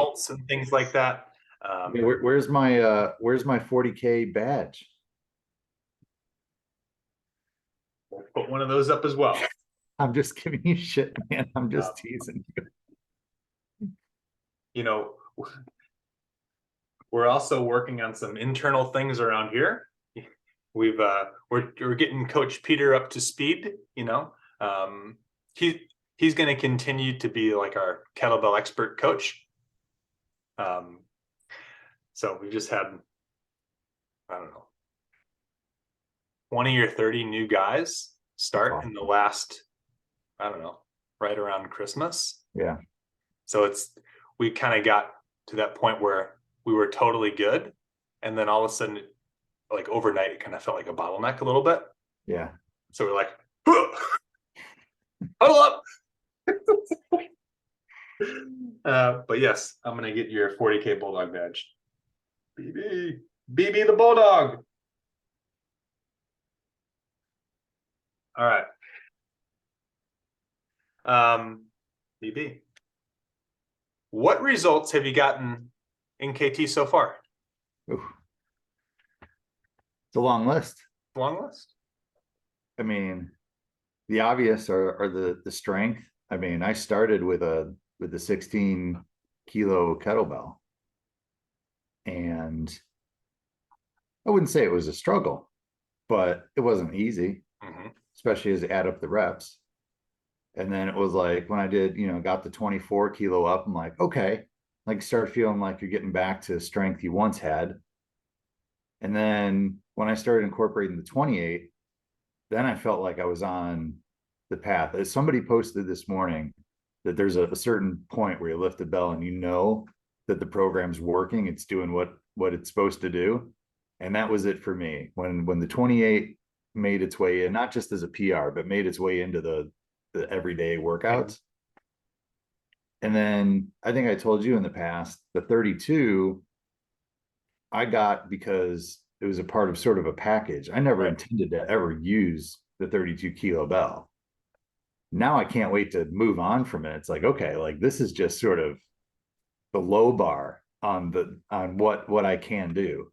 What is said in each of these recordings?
results and things like that. Where's my 40K badge? We'll put one of those up as well. I'm just giving you shit, man. I'm just teasing you. You know, we're also working on some internal things around here. We're getting Coach Peter up to speed. He's going to continue to be like our kettlebell expert coach. So we just had, I don't know, 20 or 30 new guys start in the last, I don't know, right around Christmas. Yeah. So we kind of got to that point where we were totally good. And then all of a sudden, like overnight, it kind of felt like a bottleneck a little bit. Yeah. So we're like, huddle up. But yes, I'm going to get your 40K Bulldog badge. BB the Bulldog. All right. BB, what results have you gotten in KT so far? Ooh. It's a long list. Long list. I mean, the obvious are the strength. I mean, I started with the 16-kilo kettlebell, and I wouldn't say it was a struggle, but it wasn't easy, especially as you add up the reps. And then it was like when I did, got the 24 kilo up, I'm like, okay, like start feeling like you're getting back to strength you once had. And then when I started incorporating the 28, then I felt like I was on the path. As somebody posted this morning, that there's a certain point where you lift the bell and you know that the program's working, it's doing what it's supposed to do. And that was it for me. When the 28 made its way in, not just as a PR, but made its way into the everyday workouts. And then I think I told you in the past, the 32 I got because it was a part of sort of a package. I never intended to ever use the 32 kilo bell. Now I can't wait to move on from it. It's like, okay, like this is just sort of the low bar on what I can do.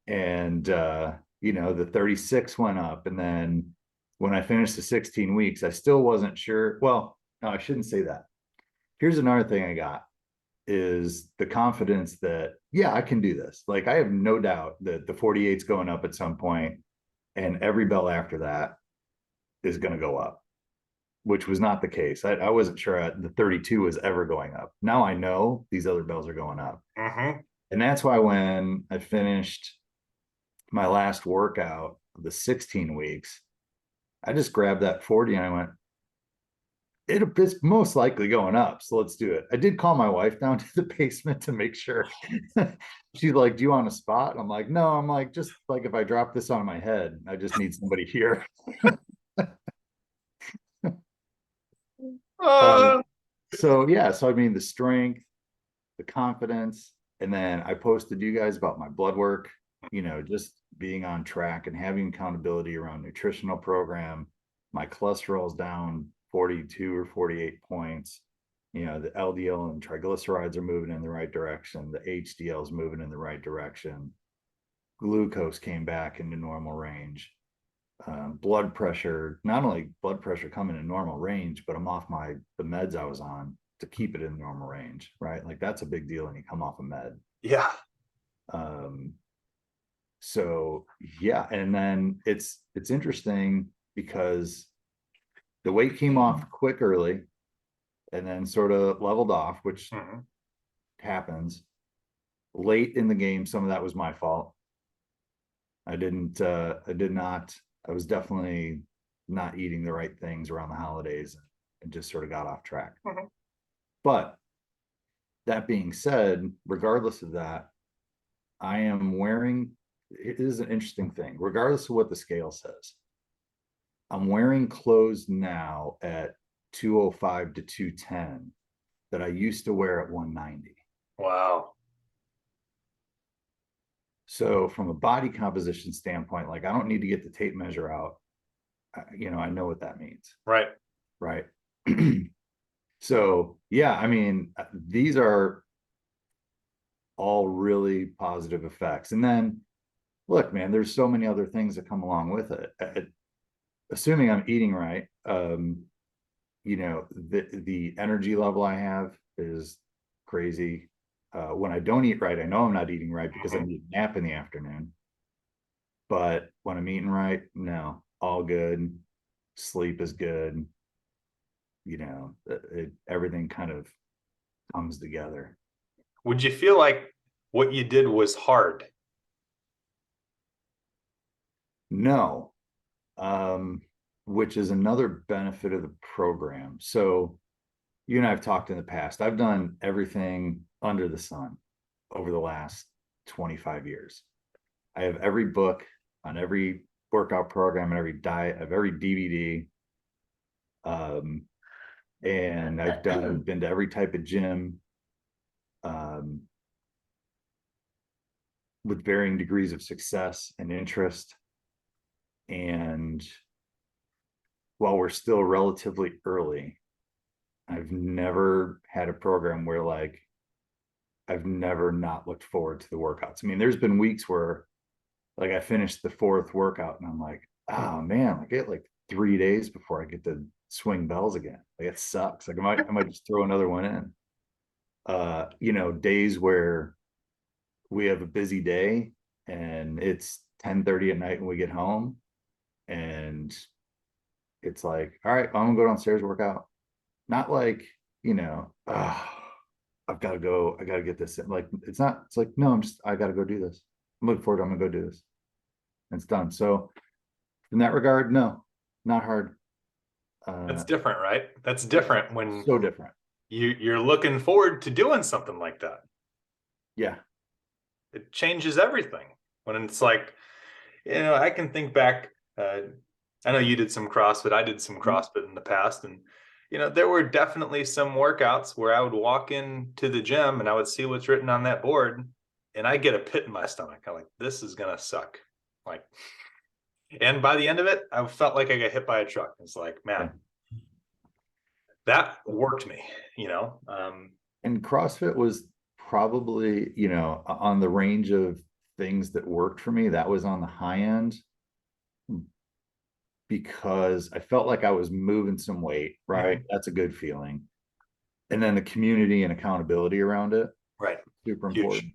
And the 36 went up, and then when I finished the 16 weeks, I still wasn't sure. Well, no, I shouldn't say that. Here's another thing I got is the confidence that, yeah, I can do this. Like, I have no doubt that the 48's going up at some point, and every bell after that is going to go up, which was not the case. I wasn't sure the 32 was ever going up. Now I know these other bells are going up. And that's why when I finished my last workout of the 16 weeks, I just grabbed that 40 and I went, it's most likely going up, so let's do it. I did call my wife down to the basement to make sure. She's like, do you want a spot? I'm like, no. I'm like, just like if I drop this on my head, I just need somebody here. So I mean, the strength, the confidence, and then I posted you guys about my blood work, just being on track and having accountability around nutritional program. My cholesterol's down 42 or 48 points. The LDL and triglycerides are moving in the right direction. The HDL is moving in the right direction. Glucose came back into normal range. Blood pressure, not only blood pressure coming in normal range, but I'm off the meds I was on to keep it in normal range, right? Like that's a big deal when you come off a med. Yeah. So yeah, and then it's interesting because the weight came off quick early and then sort of leveled off, which happens late in the game. Some of that was my fault. I was definitely not eating the right things around the holidays and just sort of got off track. But that being said, regardless of that, I am wearing, it is an interesting thing, regardless of what the scale says, I'm wearing clothes now at 205 to 210 that I used to wear at 190. Wow. So from a body composition standpoint, like I don't need to get the tape measure out. I know what that means. Right. Right. So yeah, I mean, these are all really positive effects. And then look, man, there's so many other things that come along with it. Assuming I'm eating right, the energy level I have is crazy. When I don't eat right, I know I'm not eating right because I Mhm. need a nap in the afternoon. But when I'm eating right, no, all good. Sleep is good. Everything kind of comes together. Would you feel like what you did was hard? No, um, which is another benefit of the program. So you and I have talked in the past. I've done everything under the sun over the last 25 years. I have every book on every workout program and every diet of every DVD. Um, and been to every type of gym, um, with varying degrees of success and interest. And while we're still relatively early, I've never had a program where like I've never not looked forward to the workouts. I mean, there's been weeks where like I finished the fourth workout and I'm like, oh man, I get like 3 days before I get to swing bells again. Like it sucks. Like I might just throw another one in. Days where we have a busy day and it's 10:30 at night when we get home and it's like, all right, I'm gonna go downstairs, work out. Not like, I've got to go, I got to get this in. Like, it's like, no, I got to go do this. I'm looking forward to, I'm gonna go do this. And it's done. So in that regard, no, not hard. That's Uh, different, right? That's different when so different. you're looking forward to doing something like that. Yeah. It changes everything. When it's like, I can think back. I know you did some CrossFit. I did some CrossFit in the past, and there were definitely some workouts where I would walk into the gym and I would see what's written on that board, and I get a pit in my stomach. I'm like, this is gonna suck. Like, and by the end of it, I felt like I got hit by a truck. It's like, man, Yeah. that worked me. And CrossFit was probably, on the range of things that worked for me, that was on the high end because I felt like I was moving some weight, right? Mhm. That's a good feeling. And then the community and accountability around it, Right, super huge. important.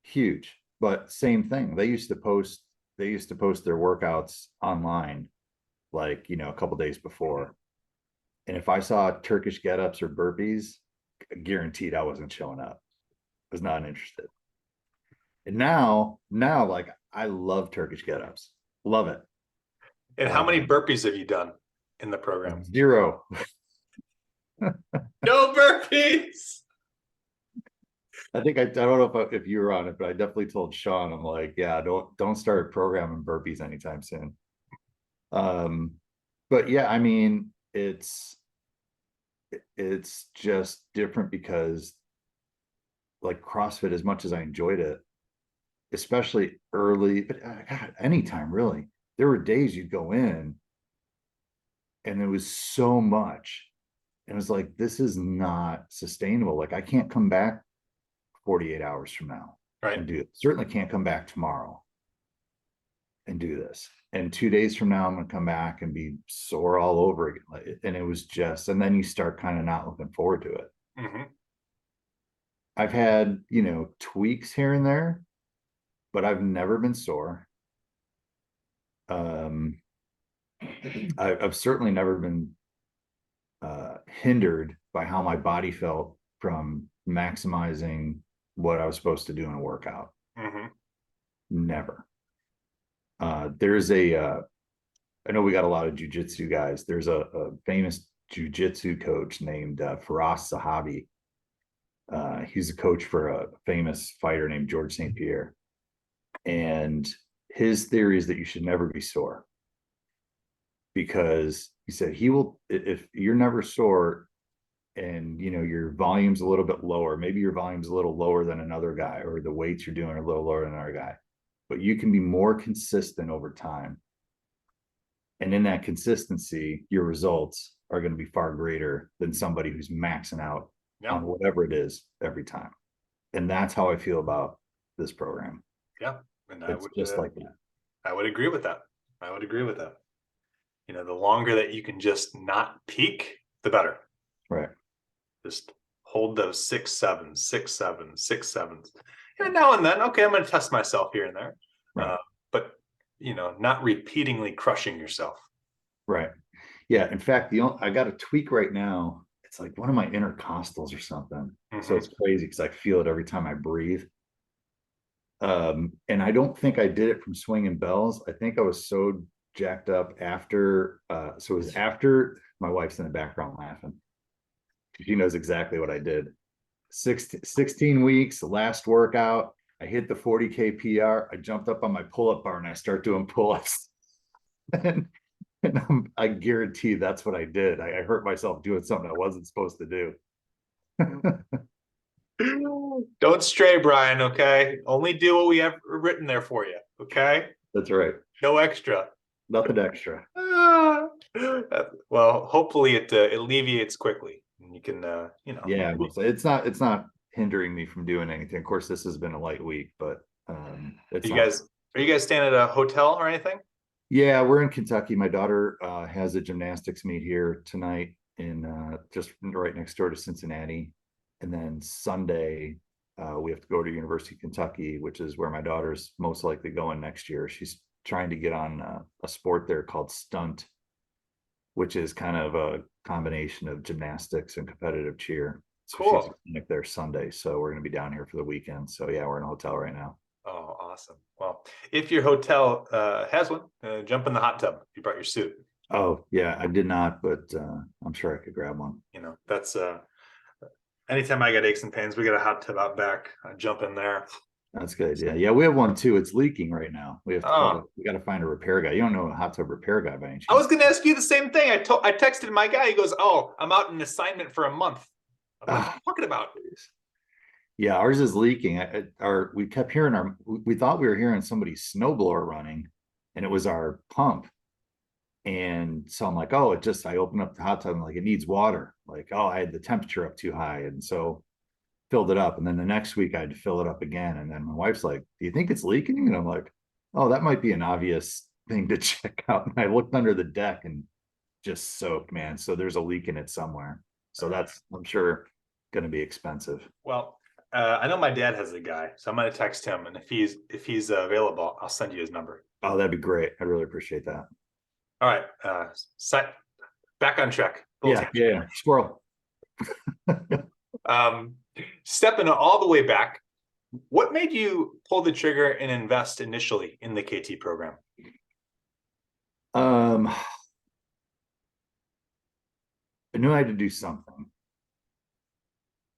Huge. But same thing. They used to post their workouts online like, a couple days before. And if I saw Turkish get-ups or burpees, guaranteed I wasn't showing up. Was not interested. And now like I love Turkish get-ups. Love it. And how many burpees have you done in the program? Zero. No burpees. I don't know if you were on it, but I definitely told Sean, I'm like, yeah, don't start programming burpees anytime soon. Um, but yeah, I mean, it's just different because like CrossFit, as much as I enjoyed it, especially early, but God, anytime really, there were days you'd go in and there was so much. And it was like, this is not sustainable. Like I can't come back 48 hours from now Right. and do it. Certainly can't come back tomorrow and do this. And 2 days from now, I'm going to come back and be sore all over again. And it was just, and then you start kind of not looking forward to it. Mm-hmm. I've had, tweaks here and there, but I've never been sore. Um, I've certainly never been hindered by how my body felt from maximizing what I was supposed to do in a workout. Mm-hmm. Never. I know we got a lot of jujitsu guys. There's a famous jujitsu coach named Firas Zahabi. He's a coach for a famous fighter named George St. Pierre. And his theory is that you should never be sore because he said he will, if you're never sore and your volume's a little bit lower, maybe your volume's a little lower than another guy or the weights you're doing are a little lower than another guy, but you can be more consistent over time. And in that consistency, your results are going to be far greater than somebody who's maxing out Yeah. on whatever it is every time. And that's how I feel about this program. Yeah. And It's just like that. I would agree with that. I would agree with that. You know, the longer that you can just not peak, the better. Right. Just hold those 6-7s, 6-7s, 6-7s. And now and then, okay, I'm going to test myself here and there. Right. But, you know, not repeatedly crushing yourself. Right. Yeah. In fact, I got a tweak right now. It's like one of my intercostals or something. So it's crazy because I feel it every time I breathe. And I don't think I did it from swinging bells. I think I was so jacked up after. So it was after. My wife's in the background laughing. She knows exactly what I did. 16 weeks, last workout. I hit the 40K PR. I jumped up on my pull-up bar and I start doing pull-ups. and I guarantee that's what I did. I hurt myself doing something I wasn't supposed to do. Don't stray, Brian, okay? Only do what we have written there for you, okay? That's right. No extra. Nothing extra. Well, hopefully it alleviates quickly. And you can, you know. Yeah, it's not hindering me from doing anything. Of course, this has been a light week, but are you guys staying at a hotel or anything? Yeah, we're in Kentucky. My daughter has a gymnastics meet here tonight in just right next door to Cincinnati. And then Sunday, we have to go to University of Kentucky, which is where my daughter's most likely going next year. She's trying to get on a sport there called stunt, which is kind of a combination of gymnastics and competitive cheer. So cool. She's there Sunday. So we're going to be down here for the weekend. So yeah, we're in a hotel right now. Oh, awesome. Well, if your hotel has one, jump in the hot tub. You brought your suit. Oh, yeah, I did not, but I'm sure I could grab one. You know, that's anytime I get aches and pains, we got a hot tub out back. I jump in there. That's a good idea. Yeah, we have one too. It's leaking right now. We have to we got to find a repair guy. You don't know a hot tub repair guy by any chance? I was going to ask you the same thing. I texted my guy. He goes, "Oh, I'm out in assignment for a month." I'm like, what are you talking about? Yeah, ours is leaking. We kept hearing we thought we were hearing somebody's snowblower running, and it was our pump. And so I'm like, oh, I opened up the hot tub and like it needs water. Like, oh, I had the temperature up too high. And so filled it up. And then the next week I had to fill it up again. And then my wife's like, do you think it's leaking? And I'm like, oh, that might be an obvious thing to check out. And I looked under the deck and just soaked, man. So there's a leak in it somewhere. So that's, I'm sure, going to be expensive. Well, I know my dad has a guy, so I'm going to text him. And if he's available, I'll send you his number. Oh, that'd be great. I really appreciate that. All right. Back on track. Yeah. Squirrel. Stepping all the way back, what made you pull the trigger and invest initially in the KT program? I knew I had to do something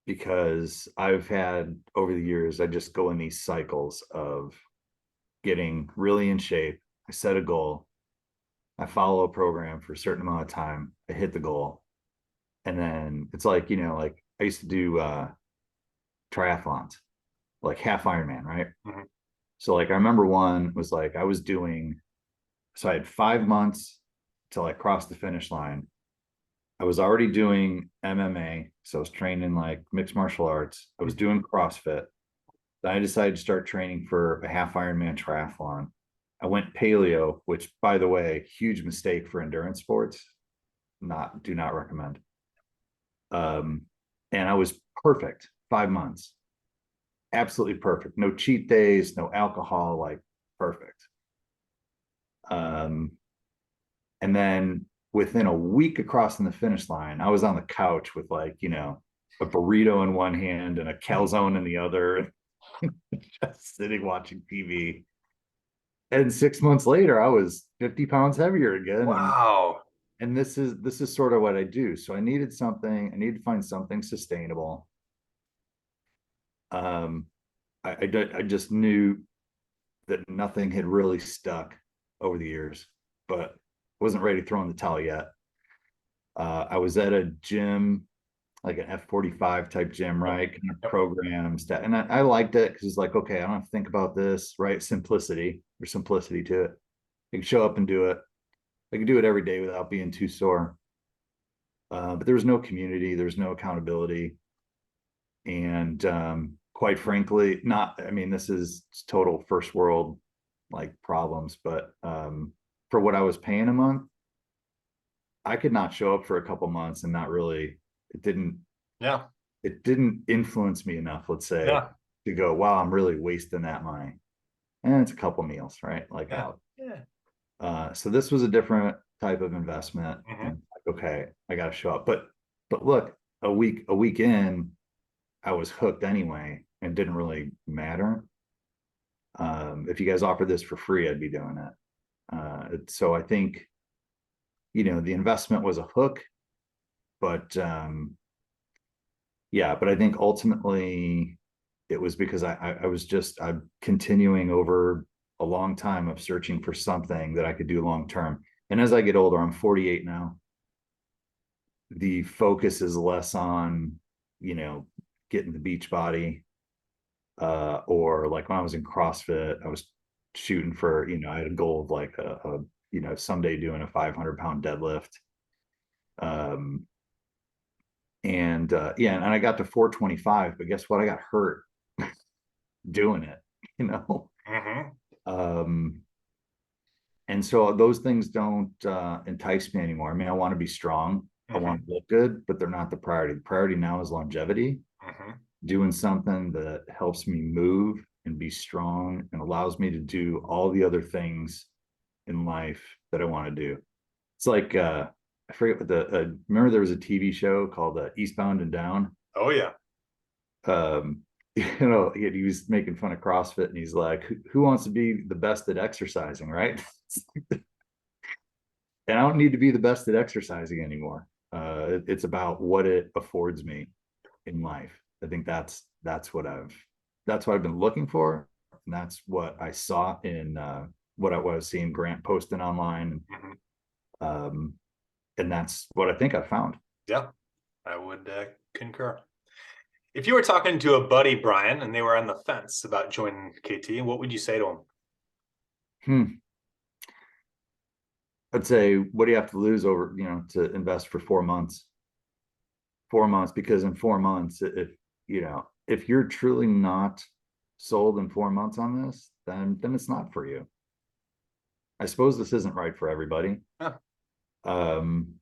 because I've had over the years, I just go in these cycles of getting really in shape. I set a goal. I follow a program for a certain amount of time. I hit the goal. And then it's like, like I used to do triathlons, like half Ironman, right? Mm-hmm. So like I remember one was like I had 5 months till I crossed the finish line. I was already doing MMA, so I was training like mixed martial arts. I was doing CrossFit. Then I decided to start training for a half Ironman triathlon. I went paleo, which, by the way, huge mistake for endurance sports. Do not recommend. And I was perfect 5 months. Absolutely perfect. No cheat days, no alcohol, like perfect. And then within a week of crossing the finish line, I was on the couch with like, a burrito in one hand and a calzone in the other, just sitting watching TV. And 6 months later, I was 50 pounds heavier again. Wow. And this is sort of what I do. So I needed to find something sustainable. I just knew that nothing had really stuck over the years, but wasn't ready to throw in the towel yet. I was at a gym, like an F45 type gym, right? Kind of programs that, and I liked it because it's like, okay, I don't have to think about this, right? Simplicity to it. I can show up and do it. I can do it every day without being too sore. But there was no community, there's no accountability. And quite frankly, I mean, this is total first world like problems, but for what I was paying a month, I could not show up for a couple months and not really, it didn't, Yeah. it didn't influence me enough, let's say, Yeah. to go, wow, I'm really wasting that money. And it's a couple meals, right? Like Yeah. out. Yeah. So this was a different type of investment. Hmm. And like, okay, I gotta show up. But look, a week in, I was hooked anyway and didn't really matter. If you guys offered this for free, I'd be doing it. So I think, the investment was a hook, but yeah, but I think ultimately it was because I'm continuing over a long time of searching for something that I could do long term. And as I get older, I'm 48 now. The focus is less on, getting the beach body, or like when I was in CrossFit, I was shooting for, I had a goal of like someday doing a 500-pound deadlift. Um, and yeah, and I got to 425, but guess what? I got hurt doing it, you know. Hmm. Um, and so those things don't entice me anymore. I mean, I want to be strong, I Hmm. want to look good, but they're not the priority. The priority now is longevity, Hmm. doing something that helps me move and be strong and allows me to do all the other things in life that I want to do. It's like I forget what remember there was a TV show called Eastbound and Down. Oh yeah. um he was making fun of CrossFit and he's like, who wants to be the best at exercising, right? And I don't need to be the best at exercising anymore. It's about what it affords me in life. I think that's what I've been looking for, and that's what I saw in what I was seeing Grant posting online. Hmm. um and that's what I think I found. Yeah. I would concur. If you were talking to a buddy, Brian, and they were on the fence about joining KT, what would you say to them? hmm. I'd say, what do you have to lose over, to invest for 4 months? 4 months, because in 4 months, if you're truly not sold in 4 months on this, then it's not for you. I suppose this isn't right for everybody. Yeah. Um,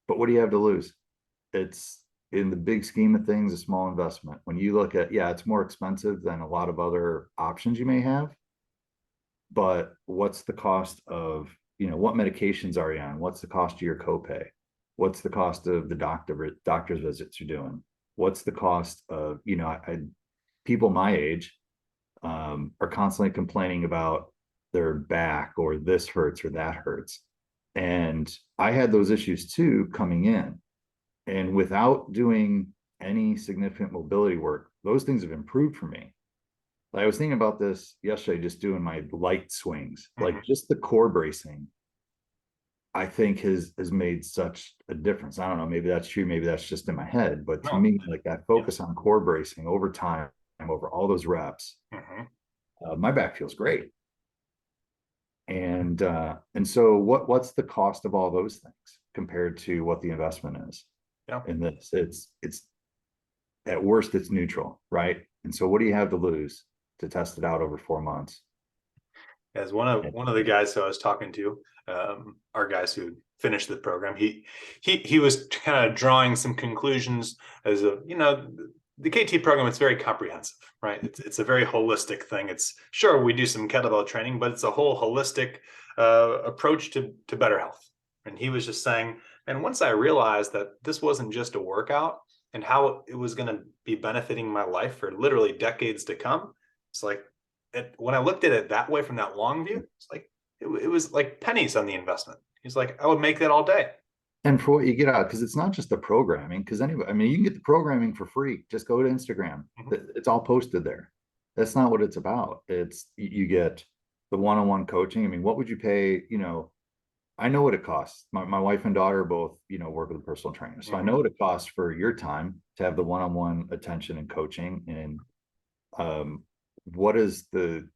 but what do you have to lose? It's, in the big scheme of things, a small investment. When you look at, yeah, it's more expensive than a lot of other options you may have, but what's the cost of, what medications are you on? What's the cost of your copay? What's the cost of the doctor's visits you're doing? What's the cost of, people my age are constantly complaining about their back, or this hurts or that hurts. And I had those issues too coming in. And without doing any significant mobility work, those things have improved for me. Like, I was thinking about this yesterday, just doing my light swings, Hmm. like just the core bracing, I think has made such a difference. I don't know, maybe that's true, maybe that's just in my head, but to No. me, like that Yeah. focus on core bracing over time, over all those reps, Hmm. my back feels great. And so what's the cost of all those things compared to what the investment is Yeah. in this? It's at worst, it's neutral, right? And so what do you have to lose to test it out over 4 months? As one of the guys who I was talking to, our guys who finished the program, he was kind of drawing some conclusions as a, the KT program. It's very comprehensive, right? It's a very holistic thing. It's sure we do some kettlebell training, but it's a whole holistic approach to better health. And he was just saying, and once I realized that this wasn't just a workout and how it was going to be benefiting my life for literally decades to come, it's like, when I looked at it that way from that long view, it's like it was like pennies on the investment. He's like, I would make that all day. And for what you get out, because it's not just the programming, because anyway, I mean, you can get the programming for free. Just go to Instagram. Mhm. It's all posted there. That's not what it's about. It's, you get the one-on-one coaching. I mean, what would you pay? I know what it costs. My wife and daughter both, work with a personal trainer. So I know Mhm. what it costs for your time to have the one-on-one attention and coaching. And what is the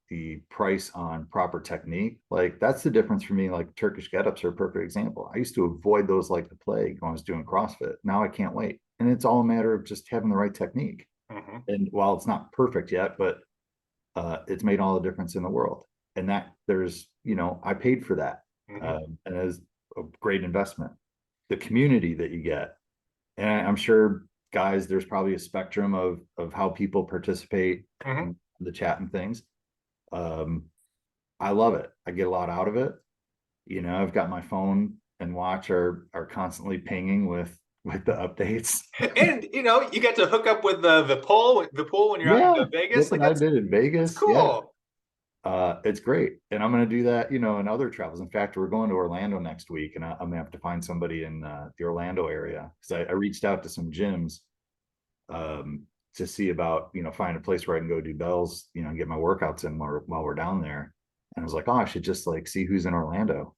price on proper technique? Like that's the difference for me. Like Turkish get-ups are a perfect example. I used to avoid those like the plague when I was doing CrossFit. Now I can't wait. And it's all a matter of just having the right technique. Mhm. And while it's not perfect yet, but it's made all the difference in the world. And that there's, I paid for that. And it was a great investment. The community that you get, and I'm sure guys, there's probably a spectrum of how people participate Mhm. in the chat and things. I love it. I get a lot out of it. I've got my phone and watch are constantly pinging with the updates. And you get to hook up with the pool when you're out Yeah, in Vegas. Flip Like and I did in that's Vegas. Yeah, cool. it's great, and I'm going to do that. In other travels. In fact, we're going to Orlando next week, and I'm going to have to find somebody in the Orlando area because I reached out to some gyms to see about find a place where I can go do bells, and get my workouts in while we're down there. And I was like, oh, I should just like see who's in Orlando.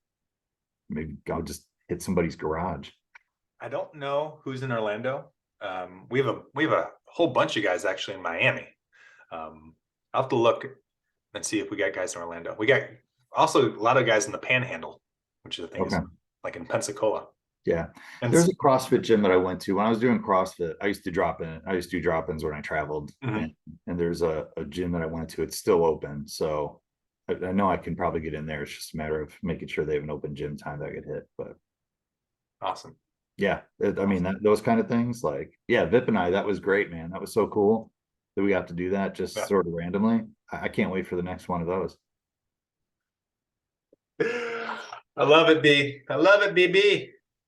Maybe I'll just hit somebody's garage. I don't know who's in Orlando. We have a whole bunch of guys actually in Miami. I'll have to look and see if we got guys in Orlando. We got also a lot of guys in the Panhandle, which I think is Okay. like in Pensacola. Yeah. And There's a CrossFit gym that I went to when I was doing CrossFit. I used to drop in. I used to do drop-ins when I traveled. Mhm. And there's a gym that I went to. It's still open. So I know I can probably get in there. It's just a matter of making sure they have an open gym time that I could hit. But Awesome. yeah, I mean, those kind of things like, yeah, Vip and I, that was great, man. That was so cool that we got to do that just Yeah. sort of randomly. I can't wait for the next one of those. I love it, B. I love it, BB.